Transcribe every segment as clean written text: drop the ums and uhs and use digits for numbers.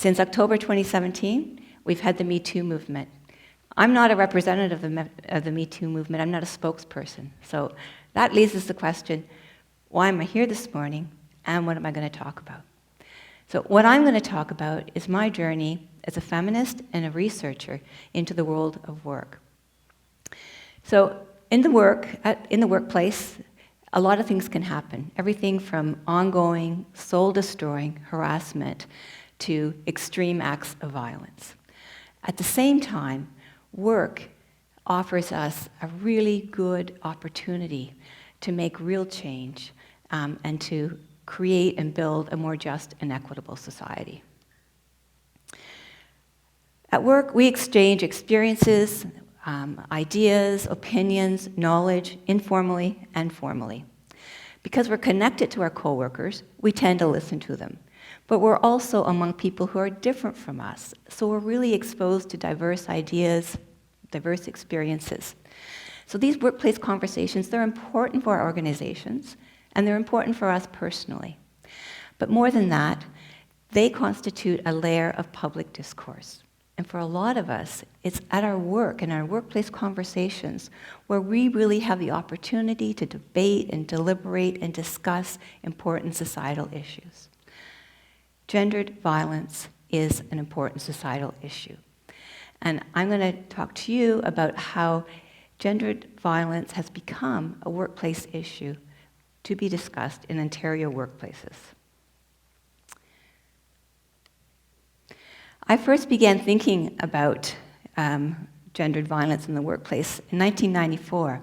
Since October 2017, we've had the Me Too movement. I'm not a representative of the Me Too movement. I'm not a spokesperson. So that leaves us the question, why am I here this morning, and what am I going to talk about? So what I'm going to talk about is my journey as a feminist and a researcher into the world of work. So in the workplace, a lot of things can happen. Everything from ongoing, soul-destroying harassment to extreme acts of violence. At the same time, work offers us a really good opportunity to make real change and to create and build a more just and equitable society. At work, we exchange experiences, ideas, opinions, knowledge, informally and formally. Because we're connected to our coworkers, we tend to listen to them. But we're also among people who are different from us, so we're really exposed to diverse ideas, diverse experiences. So these workplace conversations, they're important for our organizations, and they're important for us personally. But more than that, they constitute a layer of public discourse. And for a lot of us, it's at our work and our workplace conversations where we really have the opportunity to debate and deliberate and discuss important societal issues. Gendered violence is an important societal issue. And I'm going to talk to you about how gendered violence has become a workplace issue to be discussed in Ontario workplaces. I first began thinking about gendered violence in the workplace in 1994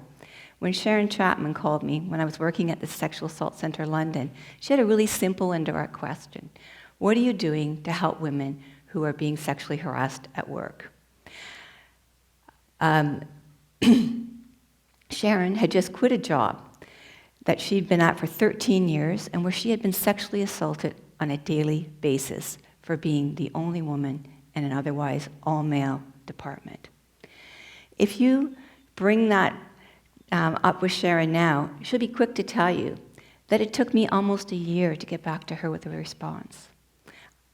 when Sharon Chapman called me when I was working at the Sexual Assault Centre London. She had a really simple and direct question. What are you doing to help women who are being sexually harassed at work? Sharon had just quit a job that she'd been at for 13 years and where she had been sexually assaulted on a daily basis for being the only woman in an otherwise all-male department. If you bring that up with Sharon now, she'll be quick to tell you that it took me almost a year to get back to her with a response.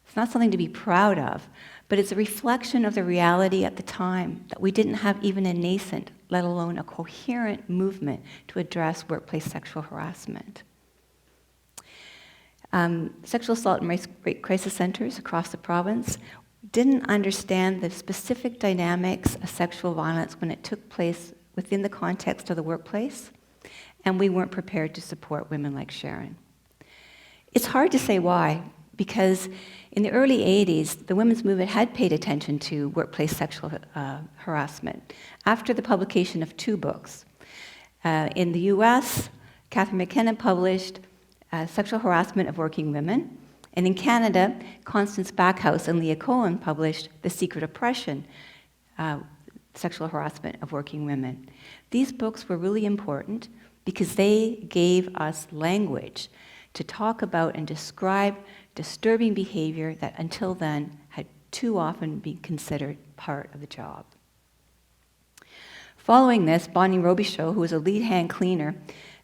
It's not something to be proud of, but it's a reflection of the reality at the time that we didn't have even a nascent, let alone a coherent movement to address workplace sexual harassment. Sexual assault and rape crisis centers across the province didn't understand the specific dynamics of sexual violence when it took place within the context of the workplace, and we weren't prepared to support women like Sharon. It's hard to say why, because in the early 80s, the women's movement had paid attention to workplace sexual harassment after the publication of 2 books. In the US, Catherine McKenna published Sexual Harassment of Working Women, and in Canada, Constance Backhouse and Leah Cohen published The Secret Oppression, Sexual Harassment of Working Women. These books were really important because they gave us language to talk about and describe disturbing behavior that until then had too often been considered part of the job. Following this, Bonnie Robichaud, who was a lead hand cleaner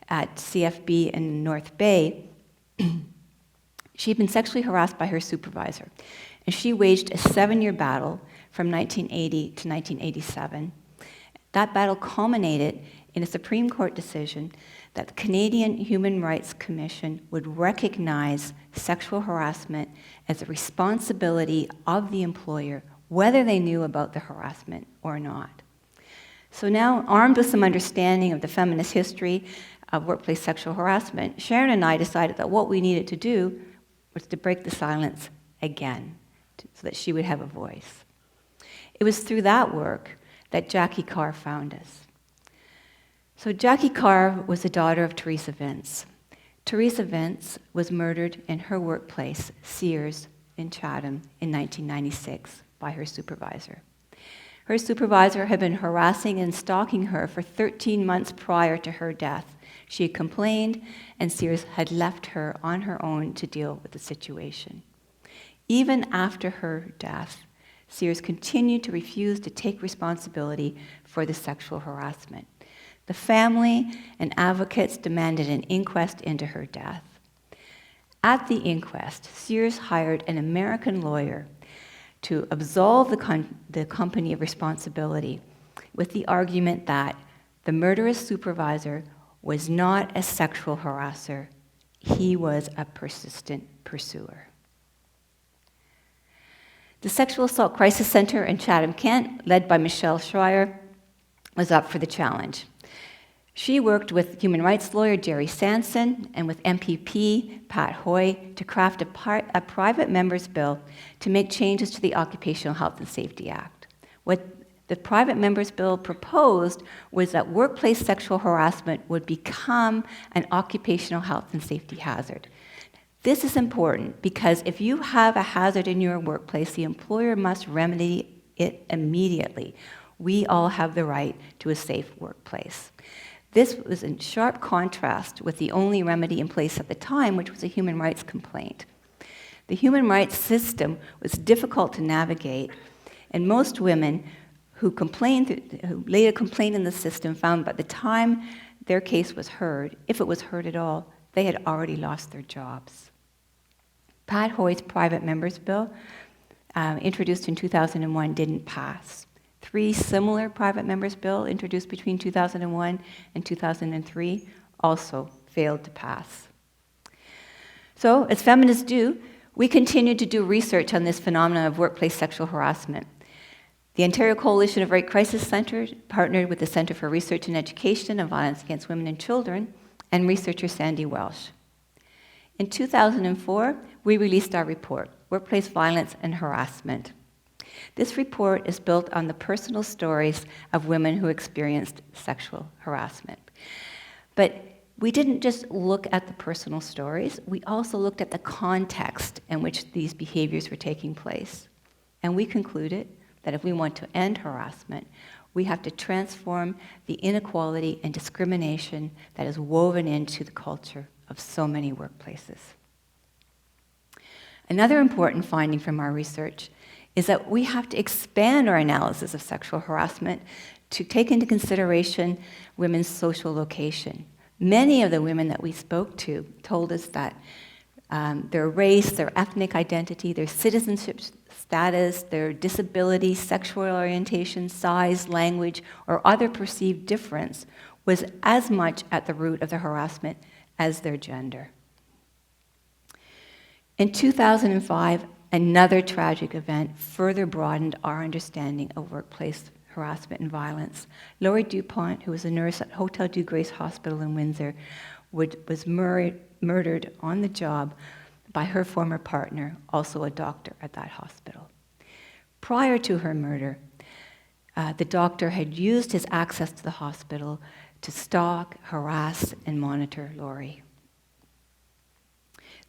at CFB in North Bay, she'd been sexually harassed by her supervisor, and she waged a 7-year battle from 1980 to 1987. That battle culminated in a Supreme Court decision that the Canadian Human Rights Commission would recognize sexual harassment as a responsibility of the employer, whether they knew about the harassment or not. So now, armed with some understanding of the feminist history of workplace sexual harassment, Sharon and I decided that what we needed to do was to break the silence again, so that she would have a voice. It was through that work that Jackie Carr found us. So Jackie Carr was the daughter of Teresa Vince. Teresa Vince was murdered in her workplace, Sears, in Chatham, in 1996 by her supervisor. Her supervisor had been harassing and stalking her for 13 months prior to her death. She had complained, and Sears had left her on her own to deal with the situation. Even after her death, Sears continued to refuse to take responsibility for the sexual harassment. The family and advocates demanded an inquest into her death. At the inquest, Sears hired an American lawyer to absolve the company of responsibility with the argument that the murderous supervisor was not a sexual harasser, he was a persistent pursuer. The Sexual Assault Crisis Center in Chatham-Kent, led by Michelle Schreier, was up for the challenge. She worked with human rights lawyer Jerry Sanson and with MPP Pat Hoy to craft a private member's bill to make changes to the Occupational Health and Safety Act. What the private member's bill proposed was that workplace sexual harassment would become an occupational health and safety hazard. This is important because if you have a hazard in your workplace, the employer must remedy it immediately. We all have the right to a safe workplace. This was in sharp contrast with the only remedy in place at the time, which was a human rights complaint. The human rights system was difficult to navigate, and most women who laid a complaint in the system found by the time their case was heard, if it was heard at all, they had already lost their jobs. Pat Hoy's private members bill, introduced in 2001, didn't pass. 3 similar private members bill introduced between 2001 and 2003 also failed to pass. So, as feminists do, we continued to do research on this phenomenon of workplace sexual harassment. The Ontario Coalition of Rape Crisis Centres partnered with the Centre for Research and Education on Violence Against Women and Children and researcher Sandy Welsh. In 2004, we released our report, Workplace Violence and Harassment. This report is built on the personal stories of women who experienced sexual harassment. But we didn't just look at the personal stories, we also looked at the context in which these behaviors were taking place. And we concluded that if we want to end harassment, we have to transform the inequality and discrimination that is woven into the culture of so many workplaces. Another important finding from our research is that we have to expand our analysis of sexual harassment to take into consideration women's social location. Many of the women that we spoke to told us that their race, their ethnic identity, their citizenship status, their disability, sexual orientation, size, language, or other perceived difference was as much at the root of the harassment as their gender. In 2005, another tragic event further broadened our understanding of workplace harassment and violence. Laurie DuPont, who was a nurse at Hotel Dieu Grace Hospital in Windsor, was murdered on the job by her former partner, also a doctor at that hospital. Prior to her murder, the doctor had used his access to the hospital to stalk, harass, and monitor Laurie.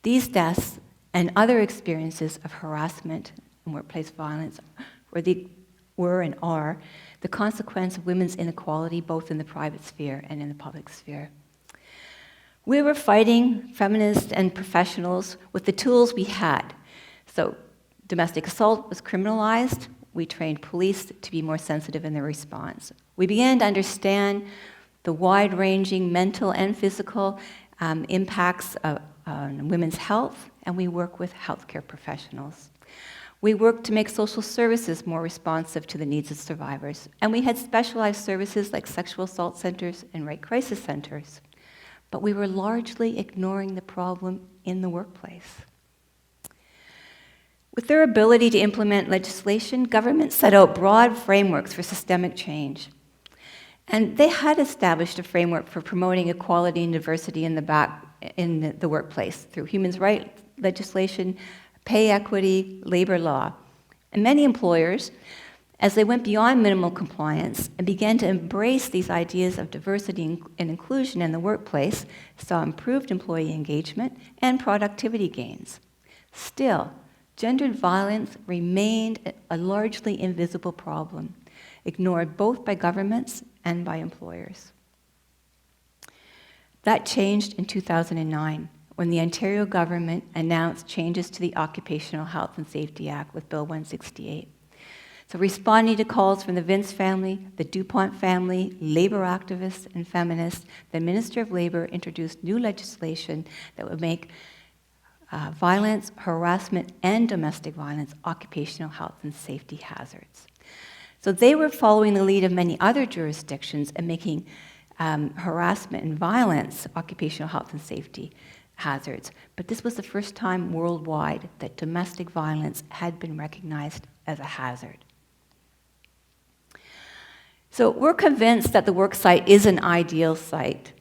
These deaths and other experiences of harassment and workplace violence were and are the consequence of women's inequality both in the private sphere and in the public sphere. We were fighting, feminists and professionals, with the tools we had. So domestic assault was criminalized. We trained police to be more sensitive in their response. We began to understand the wide-ranging mental and physical impacts on women's health, and we work with healthcare professionals. We worked to make social services more responsive to the needs of survivors, and we had specialized services like sexual assault centers and rape crisis centers. But we were largely ignoring the problem in the workplace. With their ability to implement legislation, governments set out broad frameworks for systemic change. And they had established a framework for promoting equality and diversity in the workplace through human rights legislation, pay equity, labor law. And many employers, as they went beyond minimal compliance and began to embrace these ideas of diversity and inclusion in the workplace, saw improved employee engagement and productivity gains. Still, gendered violence remained a largely invisible problem, ignored both by governments and by employers. That changed in 2009 when the Ontario government announced changes to the Occupational Health and Safety Act with Bill 168. So responding to calls from the Vince family, the DuPont family, labor activists and feminists, the Minister of Labor introduced new legislation that would make violence, harassment, and domestic violence, occupational health and safety hazards. So they were following the lead of many other jurisdictions and making harassment and violence occupational health and safety hazards. But this was the first time worldwide that domestic violence had been recognized as a hazard. So we're convinced that the work site is an ideal site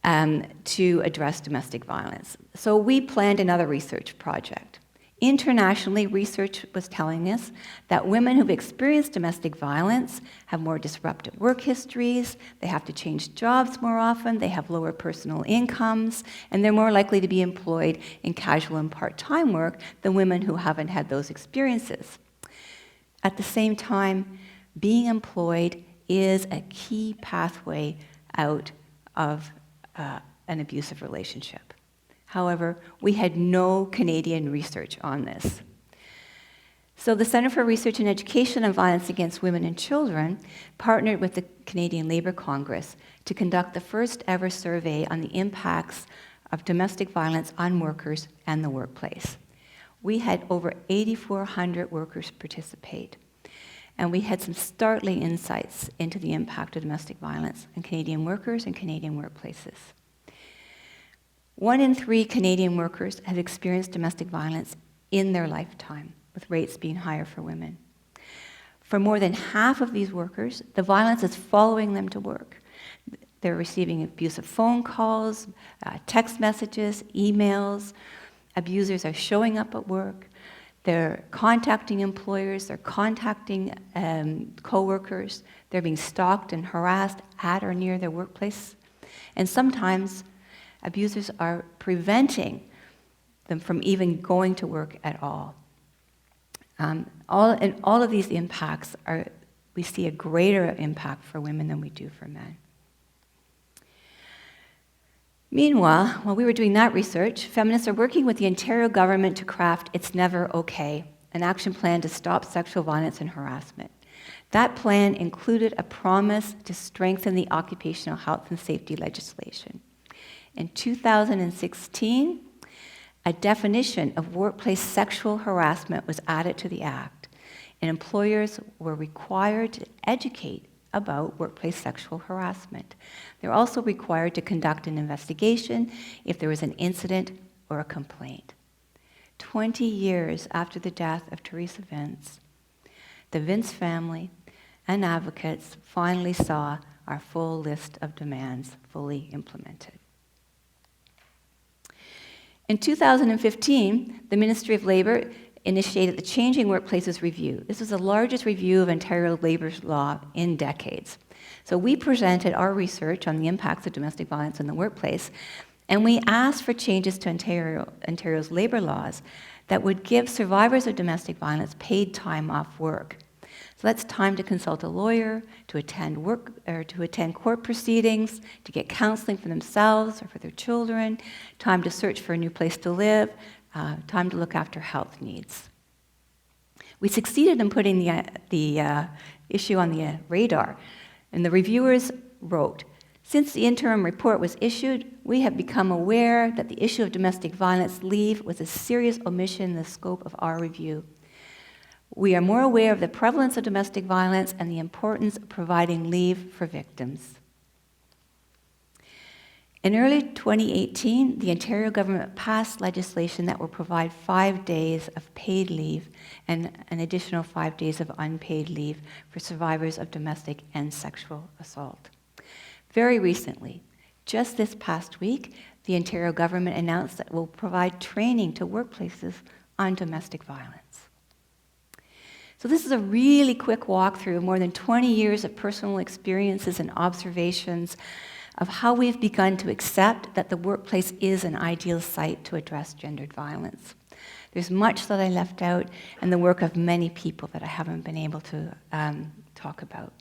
to address domestic violence. So we planned another research project. Internationally, research was telling us that women who've experienced domestic violence have more disrupted work histories, they have to change jobs more often, they have lower personal incomes, and they're more likely to be employed in casual and part-time work than women who haven't had those experiences. At the same time, being employed is a key pathway out of an abusive relationship. However, we had no Canadian research on this. So the Centre for Research and Education on Violence Against Women and Children partnered with the Canadian Labour Congress to conduct the first ever survey on the impacts of domestic violence on workers and the workplace. We had over 8,400 workers participate, and we had some startling insights into the impact of domestic violence on Canadian workers and Canadian workplaces. 1 in 3 Canadian workers have experienced domestic violence in their lifetime, with rates being higher for women. For more than half of these workers, the violence is following them to work. They're receiving abusive phone calls, text messages, emails. Abusers are showing up at work. They're contacting employers. They're contacting coworkers. They're being stalked and harassed at or near their workplace. And sometimes abusers are preventing them from even going to work at all. All of these impacts we see a greater impact for women than we do for men. Meanwhile, while we were doing that research, feminists are working with the Ontario government to craft It's Never Okay, an action plan to stop sexual violence and harassment. That plan included a promise to strengthen the occupational health and safety legislation. In 2016, a definition of workplace sexual harassment was added to the Act, and employers were required to educate about workplace sexual harassment. They're also required to conduct an investigation if there was an incident or a complaint. 20 years after the death of Teresa Vince, the Vince family and advocates finally saw our full list of demands fully implemented. In 2015, the Ministry of Labour initiated the Changing Workplaces Review. This was the largest review of Ontario labour law in decades. So we presented our research on the impacts of domestic violence in the workplace, and we asked for changes to Ontario's labour laws that would give survivors of domestic violence paid time off work. So that's time to consult a lawyer, to attend court proceedings, to get counseling for themselves or for their children, time to search for a new place to live, time to look after health needs. We succeeded in putting the issue on the radar, and the reviewers wrote, "Since the interim report was issued, we have become aware that the issue of domestic violence leave was a serious omission in the scope of our review. We are more aware of the prevalence of domestic violence and the importance of providing leave for victims." In early 2018, the Ontario government passed legislation that will provide 5 days of paid leave and an additional 5 days of unpaid leave for survivors of domestic and sexual assault. Very recently, just this past week, the Ontario government announced that it will provide training to workplaces on domestic violence. So this is a really quick walkthrough of more than 20 years of personal experiences and observations of how we've begun to accept that the workplace is an ideal site to address gendered violence. There's much that I left out and the work of many people that I haven't been able to talk about.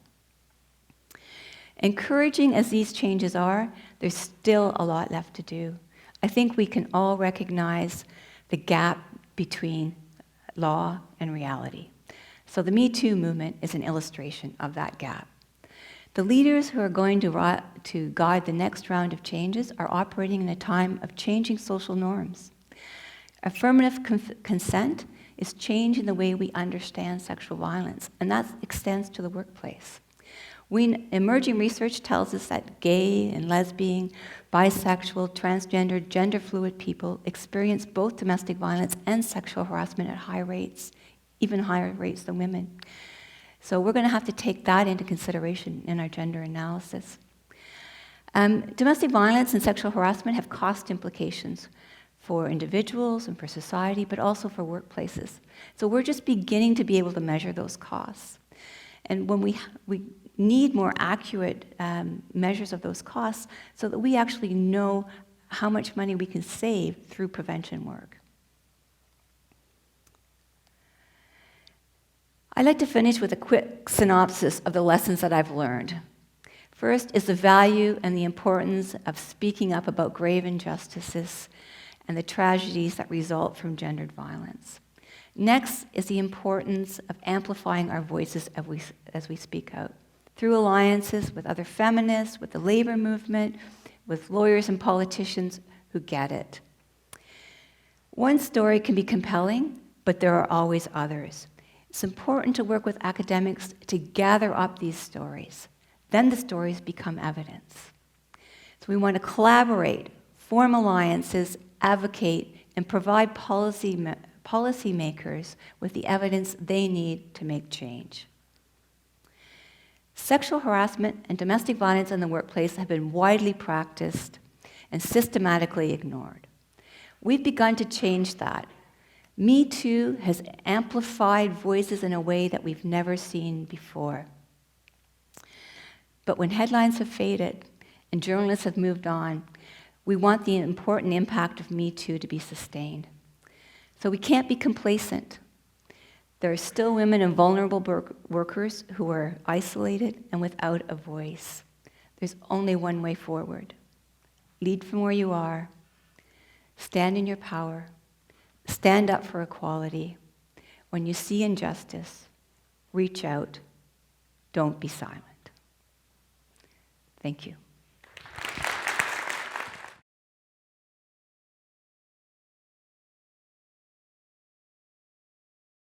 Encouraging as these changes are, there's still a lot left to do. I think we can all recognize the gap between law and reality. So the Me Too movement is an illustration of that gap. The leaders who are going to guide the next round of changes are operating in a time of changing social norms. Affirmative consent is change in the way we understand sexual violence, and that extends to the workplace. Emerging research tells us that gay and lesbian, bisexual, transgender, gender-fluid people experience both domestic violence and sexual harassment at high rates, even higher rates than women. So we're going to have to take that into consideration in our gender analysis. Domestic violence and sexual harassment have cost implications for individuals and for society, but also for workplaces. So we're just beginning to be able to measure those costs. And when we need more accurate measures of those costs so that we actually know how much money we can save through prevention work. I'd like to finish with a quick synopsis of the lessons that I've learned. First is the value and the importance of speaking up about grave injustices and the tragedies that result from gendered violence. Next is the importance of amplifying our voices as we speak out, through alliances with other feminists, with the labor movement, with lawyers and politicians who get it. One story can be compelling, but there are always others. It's important to work with academics to gather up these stories. Then the stories become evidence. So we want to collaborate, form alliances, advocate, and provide policymakers with the evidence they need to make change. Sexual harassment and domestic violence in the workplace have been widely practiced and systematically ignored. We've begun to change that. Me Too has amplified voices in a way that we've never seen before. But when headlines have faded and journalists have moved on, we want the important impact of Me Too to be sustained. So we can't be complacent. There are still women and vulnerable workers who are isolated and without a voice. There's only one way forward. Lead from where you are. Stand in your power. Stand up for equality. When you see injustice, reach out. Don't be silent. Thank you.